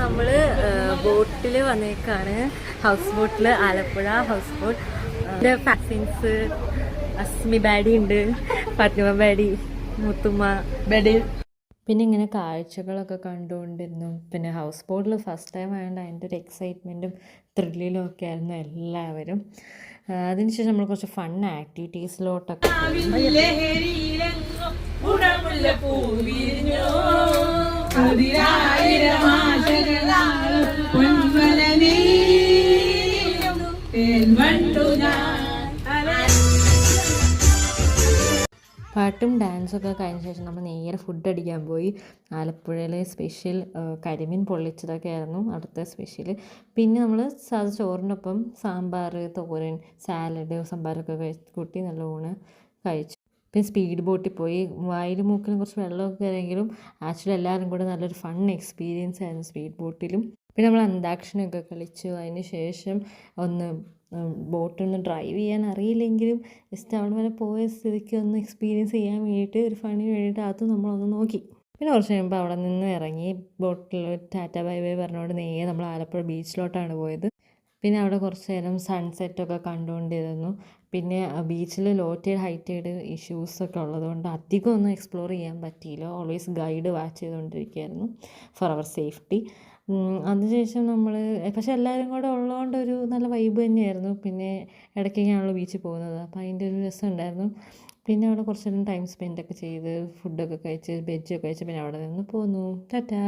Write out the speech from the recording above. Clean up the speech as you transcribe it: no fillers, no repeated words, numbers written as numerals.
നമ്മൾ ബോട്ടിൽ വന്നേക്കാണ്. ഹൗസ് ബോട്ടിൽ, Alappuzha house boat. Cousins Asmi buddy ഉണ്ട്, ഫാത്തിമ ബാഡി, മുത്തുമ്മ ബാഡി. പിന്നെ ഇങ്ങനെ കാഴ്ചകളൊക്കെ കണ്ടുകൊണ്ടിരുന്നു. പിന്നെ ഹൗസ് ബോട്ടിൽ ഫസ്റ്റ് ടൈം ആയതുകൊണ്ട് അതിൻ്റെ ഒരു എക്സൈറ്റ്മെൻറ്റും ത്രില്ലിലും ഒക്കെ ആയിരുന്നു എല്ലാവരും. അതിനുശേഷം നമ്മൾ കുറച്ച് ഫൺ ആക്ടിവിറ്റീസിലോട്ടൊക്കെ പാട്ടും ഡാൻസൊക്കെ കഴിഞ്ഞ ശേഷം നമ്മൾ നേരെ ഫുഡ് അടിക്കാൻ പോയി. ആലപ്പുഴയിലെ സ്പെഷ്യൽ കരിമീൻ പൊള്ളിച്ചതൊക്കെ ആയിരുന്നു അവിടുത്തെ സ്പെഷ്യൽ. പിന്നെ നമ്മൾ ചോറിനൊപ്പം സാമ്പാർ, തോരൻ, സാലഡ്, സാമ്പാറൊക്കെ കൂട്ടി നല്ല ഊണ് കഴിച്ചു. പിന്നെ സ്പീഡ് ബോട്ടിൽ പോയി. വായിലും മൂക്കിലും കുറച്ച് വെള്ളമൊക്കെ ആണെങ്കിലും ആക്ച്വലി എല്ലാവരും കൂടെ നല്ലൊരു ഫൺ എക്സ്പീരിയൻസ് ആയിരുന്നു സ്പീഡ് ബോട്ടിലും. പിന്നെ നമ്മൾ അന്താക്ഷരിയൊക്കെ കളിച്ചു. അതിന് ശേഷം ഒന്ന് ബോട്ടൊന്ന് ഡ്രൈവ് ചെയ്യാൻ അറിയില്ലെങ്കിലും ജസ്റ്റ് അവിടെ വരെ പോയ സ്ഥിതിക്ക് ഒന്ന് എക്സ്പീരിയൻസ് ചെയ്യാൻ വേണ്ടിയിട്ട് ഒരു ഫണിന് വേണ്ടിയിട്ട് അത് നമ്മളൊന്ന് നോക്കി. പിന്നെ കുറച്ച് കഴിയുമ്പോൾ അവിടെ നിന്ന് ഇറങ്ങി ബോട്ടിൽ ടാറ്റ ബൈ ബൈ പറഞ്ഞുകൊണ്ട് നേരെ നമ്മൾ ആലപ്പുഴ ബീച്ചിലോട്ടാണ് പോയത്. പിന്നെ അവിടെ കുറച്ച് നേരം സൺസെറ്റൊക്കെ കണ്ടുകൊണ്ടിരുന്നു. പിന്നെ ബീച്ചിൽ ലോ ടൈഡ് ഹൈ ടൈഡ് ഇഷ്യൂസൊക്കെ ഉള്ളതുകൊണ്ട് അധികം ഒന്നും എക്സ്പ്ലോർ ചെയ്യാൻ പറ്റിയില്ല. ഓൾവേസ് ഗൈഡ് വാച്ച് ചെയ്തുകൊണ്ടിരിക്കുകയായിരുന്നു ഫോർ അവർ സേഫ്റ്റി. അതിനുശേഷം നമ്മൾ പക്ഷേ എല്ലാവരും കൂടെ ഉള്ളതുകൊണ്ട് ഒരു നല്ല വൈബ് തന്നെയായിരുന്നു. പിന്നെ ഇടയ്ക്കൊക്കെയാണല്ലോ ബീച്ചിൽ പോകുന്നത്, അപ്പോൾ അതിൻ്റെ ഒരു രസം ഉണ്ടായിരുന്നു. പിന്നെ അവിടെ കുറച്ച് നേരം ടൈം സ്പെൻഡൊക്കെ ചെയ്ത് ഫുഡൊക്കെ കഴിച്ച് ബെജ്ജൊക്കെ കഴിച്ച് പിന്നെ അവിടെ നിന്ന് പോന്നു. ടാറ്റാ.